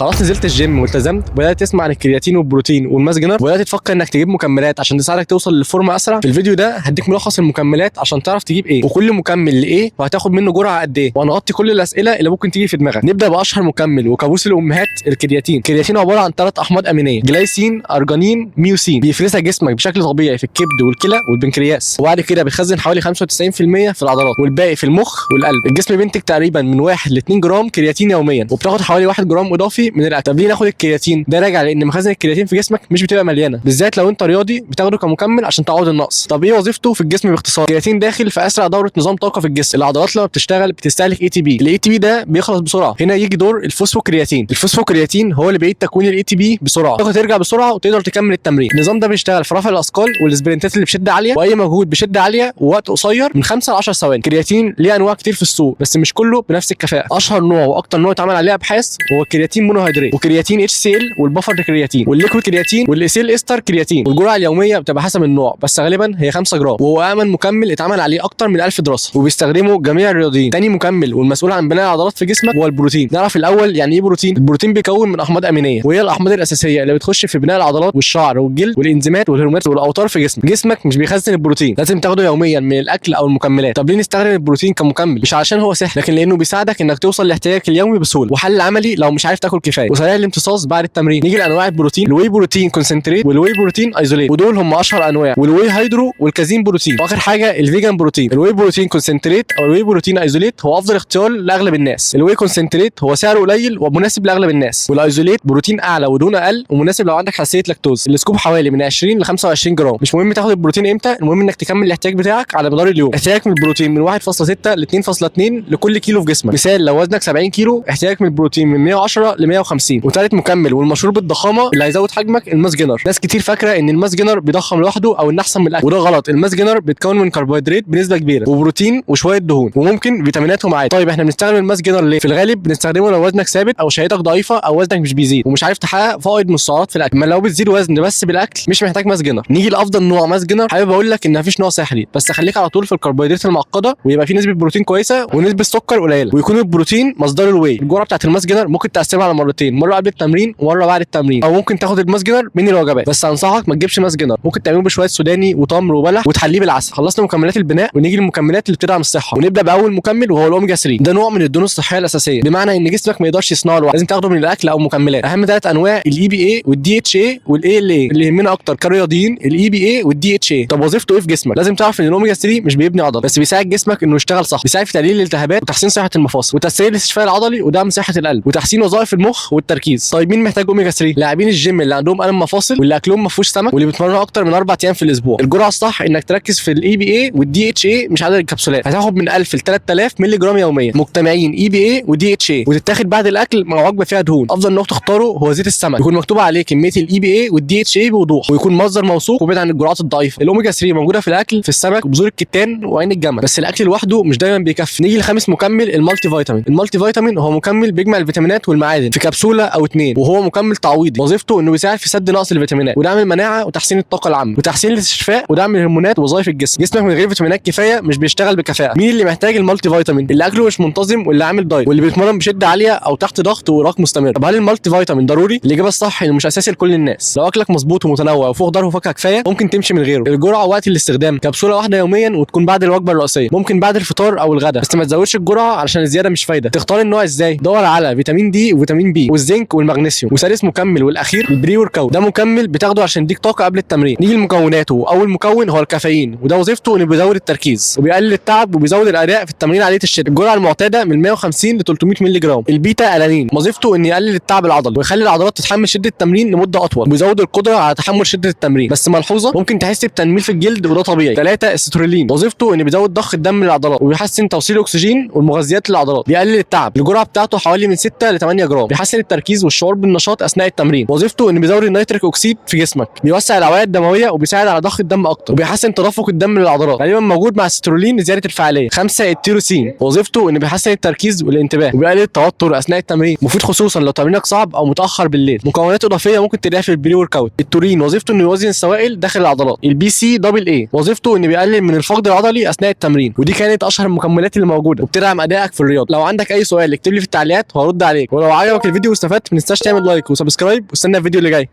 خلاص نزلت الجيم والتزمت وبدات تسمع عن الكرياتين والبروتين والماس جينر وبدات تفكر انك تجيب مكملات عشان تساعدك توصل للفورمه اسرع. في الفيديو ده هديك ملخص المكملات عشان تعرف تجيب ايه وكل مكمل لايه وهتاخد منه جرعه قد ايه، وهنغطي كل الاسئله اللي ممكن تيجي في دماغك. نبدا باشهر مكمل وكابوس الامهات الكرياتين. الكرياتين عباره عن 3 احماض امينيه، جلايسين، ارجانين، ميوسين، بيفرزها جسمك بشكل طبيعي في الكبد والكلى والبنكرياس، وبعد كده بيخزن حوالي 95% في العضلات والباقي في المخ والقلب. الجسم بينتج تقريبا من 1 ل 2 جرام كرياتين يوميا، وبتاخد حوالي 1 جرام اضافي من الاكل. طب ليه ناخد الكرياتين؟ ده راجع لان مخازن الكرياتين في جسمك مش بتبقى مليانه، بالذات لو انت رياضي بتاخده كمكمل عشان تعوض النقص. طب ايه وظيفته في الجسم باختصار؟ الكرياتين داخل في اسرع دوره نظام طاقه في الجسم. العضلات لما بتشتغل بتستهلك اي تي بي، الاي تي بي ده بيخلص بسرعه. هنا يجي دور الفوسفوكرياتين. الفوسفوكرياتين هو اللي بيعيد تكوين الاي تي بي بسرعه، الطاقه ترجع بسرعه وتقدر تكمل التمرين. النظام ده بيشتغل في رفع الاثقال والسبرنتات اللي بشده عاليه واي مجهود بشده عاليه ووقت قصير من 5 ل 10 ثواني. الكرياتين ليه انواع كتير في السوق بس مش كله بنفس الكفاءه. اشهر نوع واكتر نوع اتعمل عليه ابحاث هو الكرياتين مونوهيدرات، وكرياتين اتش سي ال، والبفر كرياتين، والليكويد كرياتين، والايسيل استر كرياتين. والجرعه اليوميه بتبقى حسب النوع بس غالبا هي 5 جرام، وهو امن مكمل اتعمل عليه اكتر من 1000 دراسه وبيستخدمه جميع الرياضيين. تاني مكمل والمسؤول عن بناء العضلات في جسمك هو البروتين. نعرف الاول يعني ايه بروتين. البروتين بيكون من احماض امينيه وهي الاحماض الاساسيه اللي بتخش في بناء العضلات والشعر والجلد والانزيمات والهرمونات والاوتار في جسمك. جسمك مش بيخزن البروتين، لازم تاخده يوميا من الاكل او المكملات. طب ليه نستخدم البروتين كمكمل؟ مش علشان هو سهل، لكن لانه بيساعدك انك توصل لاحتياجك اليومي بسهوله وحل عملي لو مش عارف تاكل كفايه وسريع الامتصاص بعد التمرين. نيجي لانواع البروتين. الواي بروتين كونسنتريت والواي بروتين ايزوليت، ودول هم اشهر انواع، والواي هيدرو والكازين بروتين، واخر حاجه الفيجان بروتين. الواي بروتين كونسنتريت او الواي بروتين ايزوليت هو افضل اختيار لاغلب الناس. الواي كونسنتريت هو سعره قليل ومناسب لاغلب الناس، والايزوليت بروتين اعلى ودهون اقل ومناسب لو عندك حساسيه لاكتوز. السكوب حوالي من 20 ل 25 جرام. مش مهم تاخد البروتين امتى، المهم انك تكمل الاحتياج بتاعك على مدار اليوم. احتياجك من البروتين من 1.6 ل 2.2 لكل كيلو في جسمك. مثال لو وزنك 70 كيلو احتياجك من البروتين من 110 ل 150. وثالث مكمل والمشهور بالضخامه اللي هيزود حجمك الماس جينر. ناس كتير فاكره ان الماس جينر بيضخم لوحده او ان احسن من الاكل، وده غلط. الماس جينر بيتكون من كربوهيدرات بنسبه كبيره وبروتين وشويه دهون وممكن فيتاميناتهم عادي. طيب احنا بنستخدم الماس جينر ليه؟ في الغالب بنستخدمه لو وزنك ثابت او شهيتك ضعيفه او وزنك مش بيزيد ومش عارف تحقق فائض من السعرات في الاكل. اما لو بتزيد وزن بس بالاكل مش محتاج ماس جينر. نيجي لافضل نوع ماس جينر. حابب اقول لك ان مفيش نوع سحري، بس خليك على طول في الكربوهيدرات المعقده ويبقى في نسبه بروتين كويسه ونسبه سكر قليله، ويكون البروتين مصدر الواي. الجرعه بتاعت الماس جينر ممكن تقسمها على مرتين، مره قبل التمرين ومره بعد التمرين، او ممكن تاخد الماس جينر من الوجبات. بس انصحك ما تجيبش ماس جينر، ممكن تعمله بشويه سوداني وتمر وبلح وتحليه بالعسل. خلصنا مكملات البناء ونيجي للمكملات اللي بتدعم الصحه، ونبدا باول مكمل وهو الاوميجا 3. ده نوع من الدهون الصحيه الاساسيه، بمعنى ان جسمك ما يقدرش يصنعه لوحده، لازم تاخده من الاكل او مكملات. اهم 3 انواع الاي بي اي والدي اتش اي والاي ال اي. اللي يهمنا اكتر كرياضيين الاي بي اي والدي اتش اي. طب وظيفته ايه في جسمك؟ لازم تعرف ان الاوميجا 3 مش بيبني عضل بس بيساعد جسمك انه يشتغل صح، بيساعد في تقليل الالتهابات وتحسين صحه المفاصل وتسهيل الاستشفاء العضلي ودعم صحه القلب وتحسين وظائف المخ والتركيز. طيب مين محتاج اوميجا 3؟ لاعبين الجيم اللي عندهم الم مفاصل واللي اكلهم ما فيهوش سمك واللي بيتمرنوا اكتر من 4 ايام في الاسبوع. الجرعه الصح انك تركز في الاي بي اي والدي اتش اي مش عدد الكبسولات. هتاخد من 1000 ل 3000 مللي جرام يوميا مجتمعين اي بي اي ودي اتش اي، وتتاخد بعد الاكل مع وجبه فيها دهون. افضل نوع تختاره هو زيت السمك، يكون مكتوب عليه كميه الاي بي اي والدي اتش اي بوضوح، ويكون مصدر موثوق وبعيد عن الجرعات الضعيفه. الاوميجا 3 موجوده في الاكل في السمك وبذور الكتان وعين الجمل، بس الاكل لوحده مش دايما بيكفي. نيجي لخامس مكمل المالتي فيتامين. المالتي فيتامين هو مكمل بيجمع الفيتامينات والمعادن في كبسوله او 2، وهو مكمل تعويضي وظيفته انه بيساعد في سد نقص الفيتامينات ودعم المناعه وتحسين الطاقه العامه وتحسين الاستشفاء ودعم الهرمونات ووظائف الجسم. جسمك من غير فيتامينات كفايه مش بيشتغل بكفاءه. مين اللي محتاج المالتي فيتامين؟ اللي اكله مش منتظم واللي عامل دايت واللي بيتمرن بشده عاليه او تحت ضغط وارهاق مستمر. طب هل المالتي فيتامين ضروري؟ الاجابه الصح انه مش اساسي لكل الناس. لو اكلك مظبوط ومتنوع وفيه خضار وفاكهه كفايه ممكن تمشي من غيره. الجرعه وقت الاستخدام كبسوله واحده يوميا وتكون بعد الوجبه الرئيسيه، ممكن بعد الفطار او الغداء، بس ما تزودش الجرعه علشان الزياده مش فايده. تختار النوع ازاي؟ دور على فيتامين دي وفيتامين بي والزنك والمغنيسيوم. وثالث مكمل والاخير البري ورك اوت. ده مكمل بتاخده عشان يديك طاقه قبل التمرين. نيجي لمكوناته. اول مكون هو الكافيين، وده وظيفته انه بيزود التركيز وبيقلل التعب وبيزود الاداء في التمرين عاليه الشده. الجرعه المعتاده من 150 ل 300 مللي جرام. البيتا الانين وظيفته انه يقلل التعب العضلي ويخلي العضلات تتحمل شده التمرين لمده اطول وبيزود القدره على تحمل شده التمرين، بس ملحوظه ممكن تحس بتنميل في الجلد وده طبيعي. 3 السترولين وظيفته انه بيزود ضخ الدم للعضلات وبيحسن توصيل الاكسجين والمغذيات للعضلات، بيقلل التعب. الجرعه بتاعته حوالي من 6 ل 8 جرام. بيحسن التركيز والشعور بالنشاط اثناء التمرين. وظيفته انه بيزود النيتريك اوكسيد في جسمك، بيوسع الاوعيه الدمويه وبيساعد على ضخ الدم اكتر وبيحسن تدفق الدم للعضلات، غالبا موجود مع السترولين لزياده الفعاليه. 5 التيروسين وظيفته انه بيحسن التركيز والانتباه وبيقلل التوتر اثناء التمرين، مفيد خصوصا لو تمرينك صعب او متاخر بالليل. مكونات اضافيه ممكن تلاقيها في البري ورك اوت. التورين وظيفته انه يوزن السوائل داخل العضلات. البي سي دبل اي وظيفته انه بيقلل من الفقد العضلي اثناء التمرين. ودي كانت اشهر المكملات اللي موجوده وبتدعم ادائك في الرياضه. لو عندك اي سؤال اكتب لي في التعليقات وهرد عليك، ولو عجبك الفيديو واستفدت ما تنساش تعمل لايك وسبسكرايب واستنى الفيديو اللي جاي.